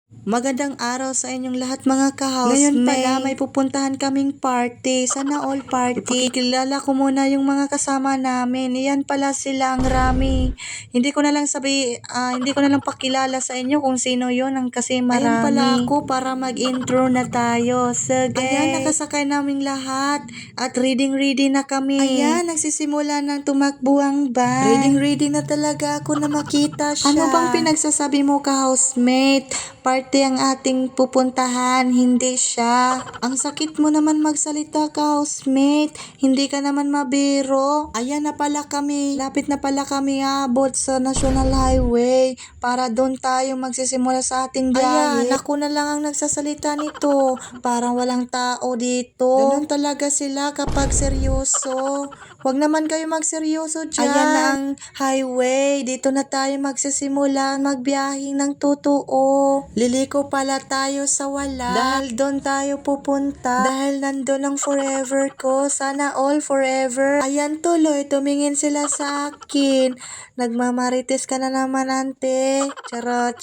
Magandang araw sa inyong lahat mga ka-housemate. Ngayon pala may pupuntahan kaming party, sana all party. Ipakikilala ko muna yung mga kasama namin. Iyan pala sila, ang rami. Hindi ko na lang pakilala sa inyo kung sino yon kasi marami. Ayan pala ako para mag-intro na tayo. Sige. Ayan, nakasakay naming lahat at ready na kami. Ayan, nagsisimula ng tumakbo ang van. Ready na talaga ako na makita siya. Ano bang pinagsasabi mo ka-housemate? Party ang ating pupuntahan, hindi siya. Ang sakit mo naman magsalita ka, housemate. Hindi ka naman mabiro. Ayan na pala kami. Lapit na pala kami abot sa National Highway para doon tayo magsisimula sa ating biyahe. Ayan, ako na lang ang nagsasalita nito. Parang walang tao dito. Ganun talaga sila kapag seryoso. Huwag naman kayo magseryoso dyan. Ayan na ang highway. Dito na tayo magsisimula magbiyahe ng totoo. Liliko pala tayo sa wala. Dahil doon tayo pupunta. Dahil nandun ang forever ko. Sana all forever. Ayan tuloy, tumingin sila sa akin. Nagmamarites ka na naman, ante. Charot.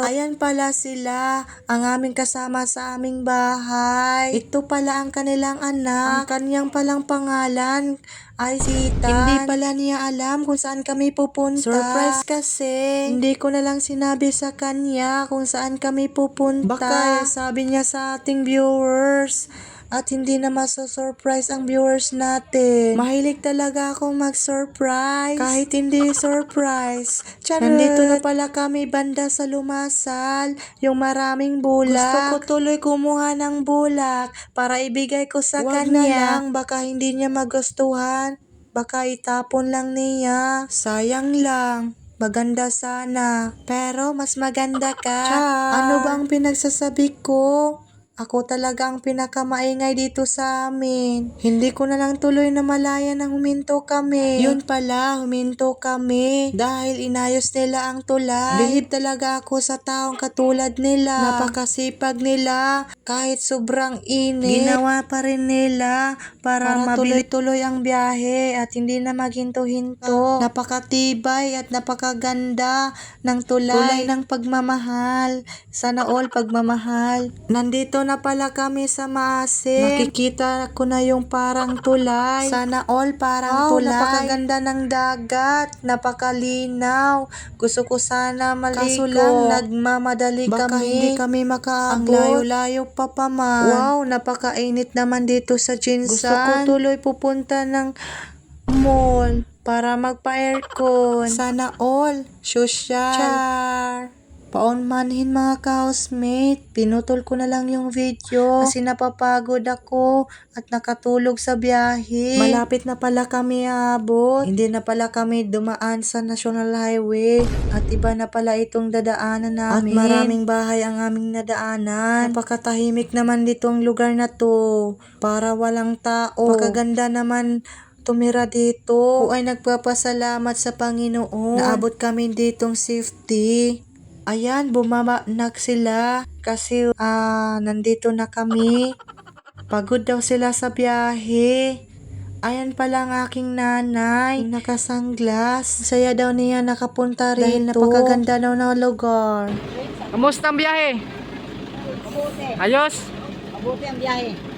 Ayan pala sila, ang aming kasama sa aming bahay. Ito pala ang kanilang anak. Ang kanyang palang pangalan ay Sita. Hindi pala niya alam kung saan kami pupunta. Surprise kasi. Hindi ko na lang sinabi sa kanya kung saan kami pupunta. Baka sabi niya sa ating viewers. At hindi na maso-surprise ang viewers natin. Mahilig talaga akong mag-surprise. Kahit hindi surprise. Charot! Nandito na pala kami banda sa Lumasal. Yung maraming bulak. Gusto ko tuloy kumuha ng bulak para ibigay ko sa kanya. Wag na lang, baka hindi niya magustuhan. Baka itapon lang niya. Sayang lang. Maganda sana. Pero mas maganda ka. Ano bang pinagsasabi ko? Ako talaga ang pinakamaingay dito sa amin. Hindi ko na lang tuloy na malaya nang huminto kami. Yun pala, huminto kami. Dahil inayos nila ang tulay. Bilib talaga ako sa taong katulad nila. Napakasipag nila. Kahit sobrang init, ginawa pa rin nila para matuloy-tuloy ang biyahe at hindi na maghinto-hinto. Napakatibay at napakaganda ng tulay ng pagmamahal. Sana all pagmamahal. Nandito na pala kami sa Maasin. Nakikita ko na yung parang tulay. Sana all parang tulay. Napakaganda ng dagat. Napakalinaw. Gusto ko sana maligo. Kaso lang, nagmamadali kami. Baka hindi kami makaabot. Ang layo-layo pa man. Wow, napakainit naman dito sa Jinsan. Gusto ko tuloy pupunta ng mall para magpa-aircon. Sana all. Social. Char. Paunmanhin mga ka-housemate. Pinutol ko na lang yung video kasi napapagod ako at nakatulog sa biyahe. Malapit na pala kami abot. Hindi na pala kami dumaan sa National Highway at iba na pala itong dadaanan namin. At maraming bahay ang aming nadaanan. Napakatahimik naman ditong lugar na to. Para walang tao. Pakaganda naman tumira dito. Ako ay nagpapasalamat sa Panginoon. Naabot kami ditong safety. Ayan, bumaba na sila kasi nandito na kami. Pagod daw sila sa biyahe. Ayan pala ang aking nanay, nakasanglas. Saya daw niya nakapunta rin. Napakaganda daw ng lugar. Kamusta ang biyahe? Mabuti. Ayos? Mabuti ang biyahe.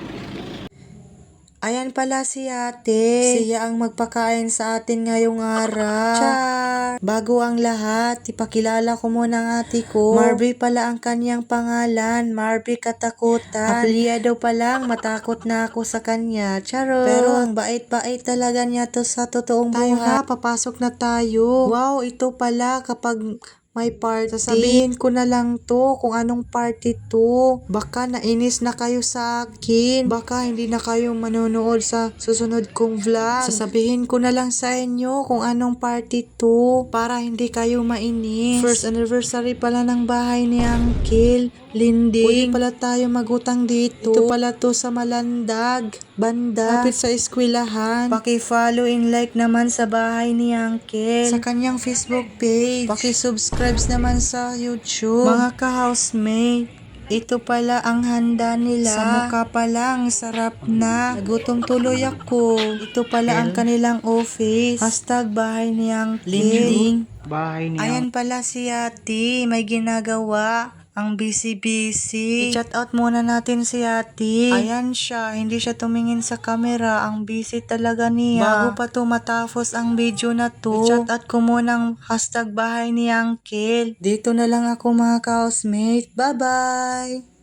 Ayan pala si ate. Siya ang magpakain sa atin ngayong araw. Char! Bago ang lahat, ipakilala ko muna ang ate ko. Marby pala ang kanyang pangalan. Marby Katakutan. Apelyado pa lang, matakot na ako sa kanya. Charot! Pero ang bait-bait talaga niya to sa totoong buhay. Tayo na, papasok na tayo. Wow, ito pala kapag may party. Sasabihin ko na lang to kung anong party to. Baka nainis na kayo sa akin. Baka hindi na kayo manonood sa susunod kong vlog. Sasabihin ko na lang sa inyo kung anong party to para hindi kayo mainis. First anniversary pala ng bahay ni Uncle Lindy. Pwede pala tayo magutang dito. Ito pala to sa Malandag banda. Lapit sa eskwelahan. Paki-follow and like naman sa bahay ni Uncle. Sa kanyang Facebook page. Paki-subscribe naman sa YouTube. Mga ka-housemate, ito pala ang handa nila. Sa mukha pa lang, sarap na. Nagutom tuloy ako. Ito pala ang kanilang office. #bahay ni Uncle. Bahay niya. Ayan pala si ate, may ginagawa. Ang busy-busy. I-chat out muna natin si ate. Ayan siya, hindi siya tumingin sa camera. Ang busy talaga niya. Bago pa to matapos ang video na to, i-chat out ko muna ang hashtag bahay ni Uncle. Dito na lang ako mga ka-housemate. Bye-bye!